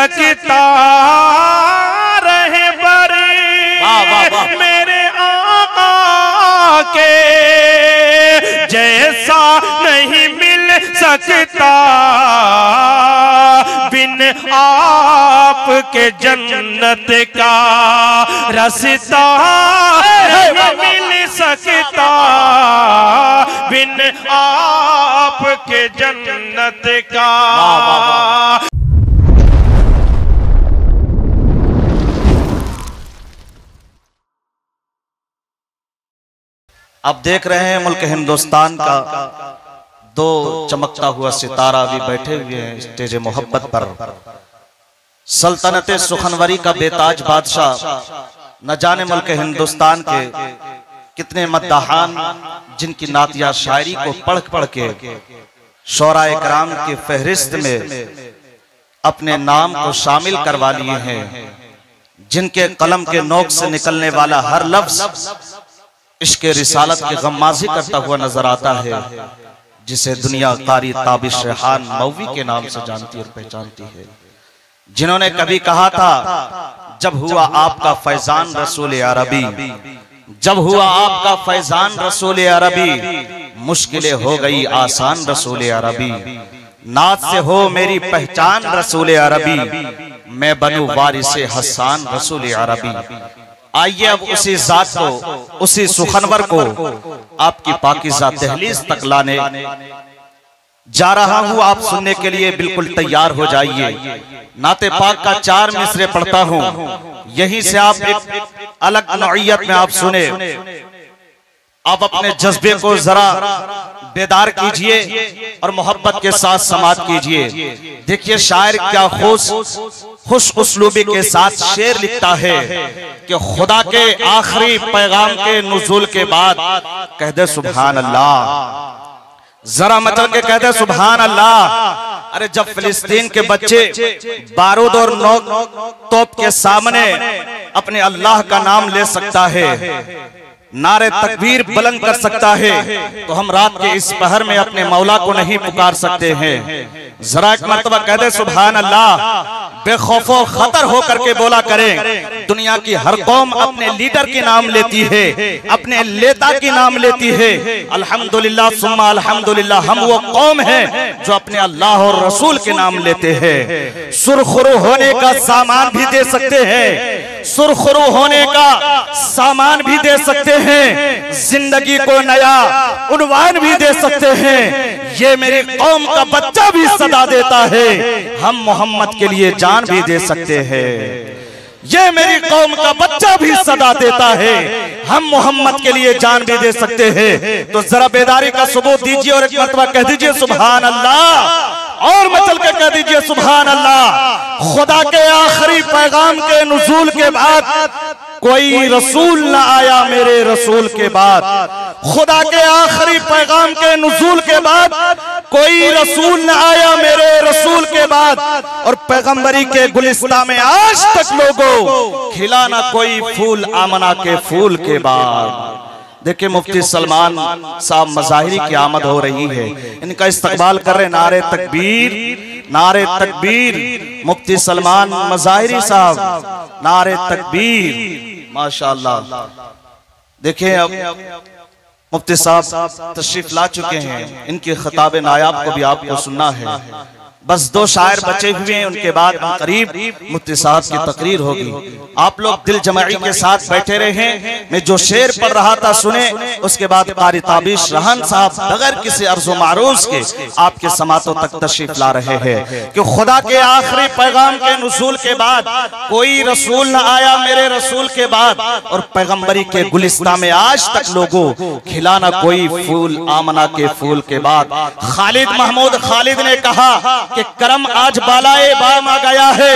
सकता रहबर मेरे आका के जैसा नहीं मिल सकता बिन आपके जन्नत का रास्ता नहीं मिल सकता बिन आपके जन्नत का। अब देख रहे हैं मुल्क हिंदुस्तान का दो चमकता हुआ सितारा भी बैठे हुए हैं स्टेज मोहब्बत पर। सल्तनत सुखनवरी का बेताज बादशाह न जाने मुल्क हिंदुस्तान के कितने मद्दाहान जिनकी नातिया शायरी को पढ़ पढ़ के शोराए कराम की फहरिस्त में अपने नाम को शामिल करवा लिए हैं, जिनके कलम के नोक से निकलने वाला हर लफ्ज इश्क रिसालत की गम्माजी करता हुआ नजर आता है, जिसे दुनिया कारी ताबिश रेहान मौवी के नाम से जानती और पहचानती है, जिन्होंने कभी कहा था जब हुआ आपका फैजान रसूल अरबी, जब हुआ आपका फैजान रसूल अरबी, मुश्किलें हो गई आसान रसूल अरबी, नात से हो मेरी पहचान रसूल अरबी, मैं बनूं वारिसे हसन रसूल अरबी। आइए अब उसी जात को, उसी सुखनवर को आपकी पाकीज़ा दहलीज तक लाने जा रहा हूं। आप सुनने के लिए बिल्कुल तैयार हो जाइए। नाते पाक का 4 मिसरे पढ़ता हूं, यहीं से आप एक अलग नौइयत में आप सुने। आप अपने जज्बे को जरा बेदार कीजिए और मोहब्बत के साथ समात कीजिए। देखिए शायर क्या खुश उसलूबी के साथ शेर लिखता है कि खुदा के आखिरी पैगाम के नुज़ूल के बाद कह दे सुभान अल्लाह, जरा मचल के कह दे सुभान अल्लाह। अरे जब फिलिस्तीन के बच्चे बारूद और नोक तोप के सामने अपने अल्लाह का नाम ले सकता है, नारे तकबीर बुलंद कर सकता है, तो हम रात के इस पहर में अपने मौला को नहीं पुकार सकते हैं। जरा एक मर्तबा कह दे सुभान अल्लाह, बेखौफो खतर होकर के बोला करें। दुनिया की हर कौम अपने लीडर के नाम लेती है, अपने नेता के नाम लेती है। अल्हम्दुलिल्लाह सुम्मा अल्हम्दुलिल्लाह, हम वो कौम है जो अपने अल्लाह और रसूल के नाम लेते हैं। सुरखरू होने का सामान भी दे सकते हैं, सुरखरू होने का सामान भी दे सकते हैं, जिंदगी को नया उन्वान भी दे सकते हैं। ये मेरी कौम का बच्चा भी सदा देता है, हम मोहम्मद के लिए जान भी दे सकते हैं। ये मेरी कौम का बच्चा भी सदा देता है, हम मोहम्मद के लिए जान भी दे सकते हैं। तो जरा बेदारी का सबूत दीजिए और एक मर्तबा कह दीजिए सुभान अल्लाह, और मचल के कह दीजिए सुभान अल्लाह। खुदा के आखिरी पैगाम के नुज़ूल के बाद कोई रसूल न आया मेरे रसूल के बाद, खुदा के आखिरी पैगाम के नुज़ूल के बाद कोई रसूल न आया मेरे रसूल के बाद, और पैगंबरी के गुलिस्तान में आज तक लोगों खिला ना कोई फूल आमना के फूल के बाद। देखिए मुफ्ती सलमान साहब मज़ाहिरी की आमद हो रही है, इनका इस्तकबाल कर रहे, नारे तकबीर, नारे तकबीर। मुफ्ती सलमान मज़ाहिरी साहब, नारे तकबीर, माशाअल्लाह। देखिए अब मुफ्ती साहब तशरीफ ला चुके हैं, इनके खिताब नायाब को भी आपको सुनना है। बस 2 शायर बचे हुए हैं, उनके बाद करीब मुफ्ती साहब की तकरीर होगी। आप लोग दिल जमाई के साथ बैठे रहे। मैं जो शेर पढ़ रहा था सुने, उसके बाद कारी ताबिश रहन साहब बगैर किसी अर्ज़ो मारूज़ के आपके समातों तक तशरीफ ला रहे हैं कि खुदा के आखिरी पैगाम के नुज़ूल के बाद कोई रसूल न आया मेरे रसूल के बाद, और पैगंबरी के गुलिस्तान में आज तक लोगों खिलाना कोई फूल आमना के फूल के बाद। खालिद महमूद खालिद ने कहा कि करम आज बालाए बाम आ गया है,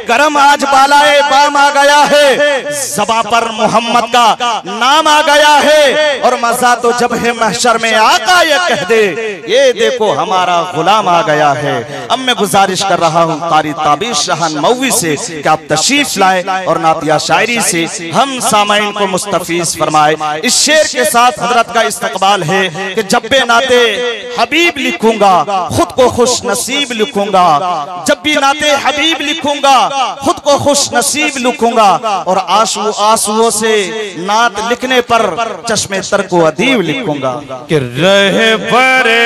करम आज बालाए बाम आ गया है, ज़बां पर मोहम्मद का नाम आ गया है, और मज़ा तो जब है महशर में आका ये कह दे ये देखो हमारा गुलाम आ गया है। अब मैं गुजारिश कर रहा हूँ कारी ताबिश रहन मौवी से कि आप तशरीफ लाएं और नातिया शायरी से हम सामाइन को मुस्तफीज फरमाए। इस शेर के साथ हजरत का इस्तकबाल है कि जब बे नाते हबीब लिखूंगा खुद को खुश नसीब नसीब लिखूंगा, जब भी नाते हबीब लिखूंगा खुद को खुश नसीब लिखूंगा, और आंसुओं से नात लिखने पर चश्मे तरको अदीब लिखूंगा। कि रहे बरे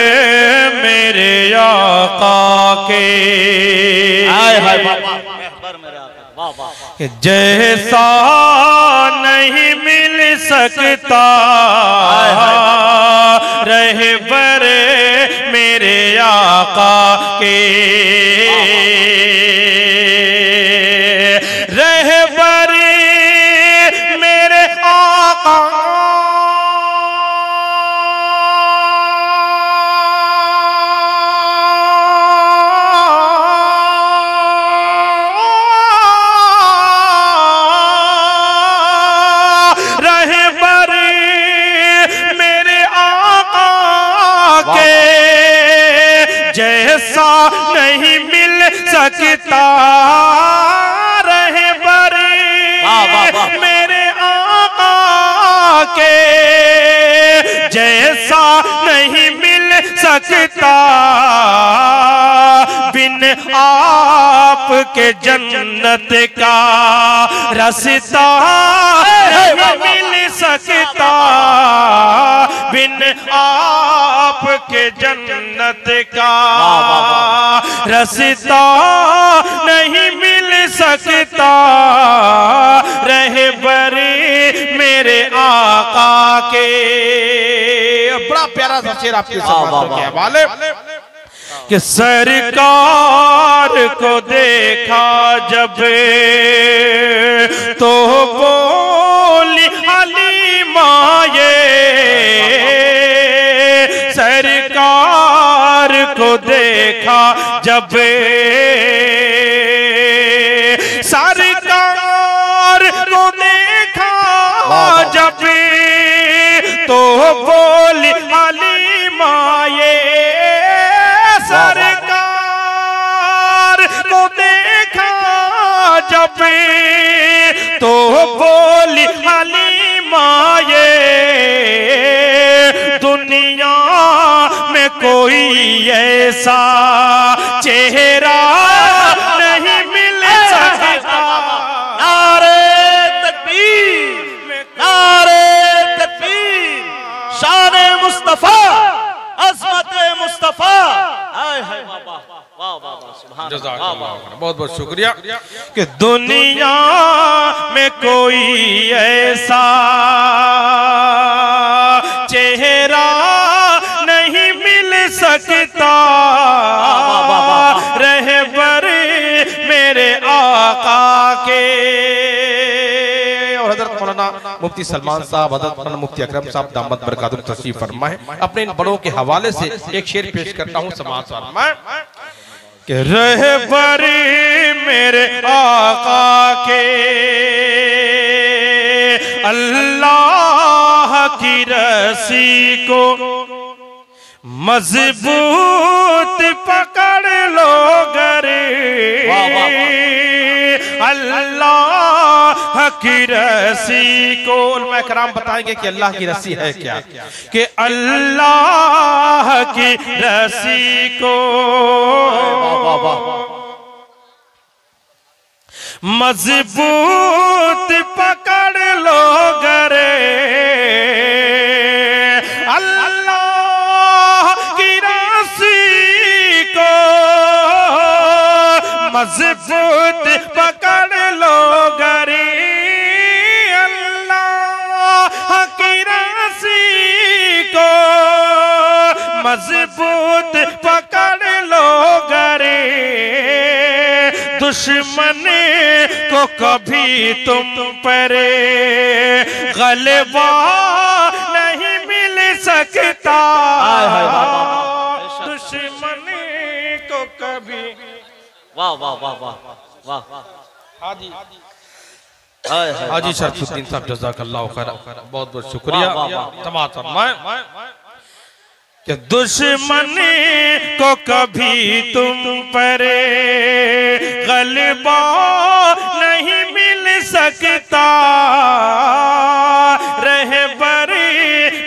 मेरे आका के, जैसा नहीं मिल सकता रहे बरे मेरे आका के, रहे बरे मेरे आका नहीं मिल सकता रहे बरे मेरे आका के, जैसा नहीं मिल सकता बिन आपके जन्नत का रास्ता नहीं मिल सकता, बिन आपके जन्नत का रास्ता नहीं मिल सकता रहे बरे मेरे आका के। बड़ा प्यारा सा शेर आपके सामने के हवाले कि सरकार को देखा जब तो बोली हलीमा ये, सरकार को देखा जब, सरकार को देखा जब तो बोली हलीमा ये, सरकार को देखा जब तो बोली हलीमा ये, दुनिया में कोई ऐसा चेहरा नहीं मिल सकता। नारे तकबीर, नारे तकबीर, शान मुस्तफा, अज़मत मुस्तफा। बहुत बहुत शुक्रिया कि दुनिया में कोई ऐसा चेहरा नहीं मिल सकता रहे बरे मेरे आका के। और हज़रत मौलाना मुफ्ती सलमान साहब, हज़रत मौलाना मुफ्ती अकरम साहब दामद बरकातुहू तशरीफ फरमाए। अपने इन बड़ों के हवाले से एक शेर पेश करता हूँ, समाज फरमाए कि रहे बरे मेरे आका के, अल्लाह की रस्सी को मजबूत पकड़ लो गरे, अल्लाह की रस्सी को। उलमा कराम बताएंगे कि अल्लाह की रस्सी है क्या, कि अल्लाह की रस्सी को मजबूत पकड़ लो गरे, अल्लाह की रस्सी को मजबूत पकड़ लो गरे, अल्लाह की रस्सी को मजबूत पकड़ लो गरे, दुश्मन को कभी तुम पर गलबा नहीं मिल सकता, दुश्मन को कभी। वाह वाह वाह वाह वाह। हाजी हाजी शरफुद्दीन साहब जज़ाकल्लाहु खैर, बहुत बहुत शुक्रिया। तमाम कि दुश्मन को कभी तुम पर गलबा नहीं मिल सकता रहे बरे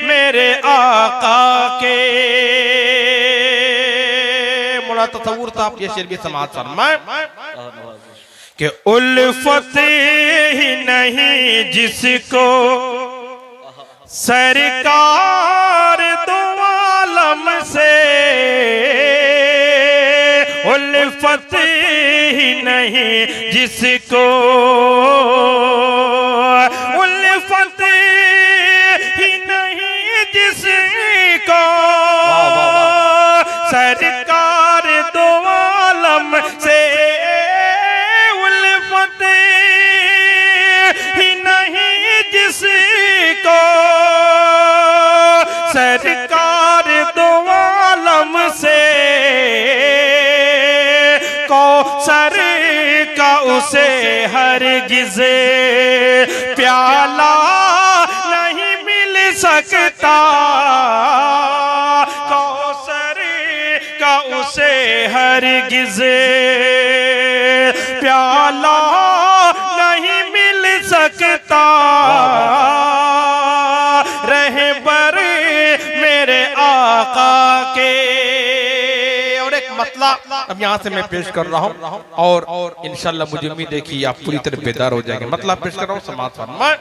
मेरे आका के। बड़ा तसव्वुर था। आप ये शेर भी समाज फरमाए कि उल्फत ही नहीं जिसको सरकार दो आलम से, उल्फत ही नहीं जिसको, उल्फत ही नहीं जिसको सरकार दो आलम से, उल्फत ही नहीं जिसको सरकार दो आलम से, कौसर का उसे हरगिज़ प्याला नहीं मिल सकता, कौसर का उसे हरगिज़ प्याला नहीं मिल सकता, रहबर मेरे आका के। और एक मतला अब यहाँ से मैं पेश कर रहा हूँ और इंशाल्लाह मुझे उम्मीद है कि आप पूरी तरह बेदार हो जाएंगे। मतलब पेश कर रहा हूँ समाज फरमाए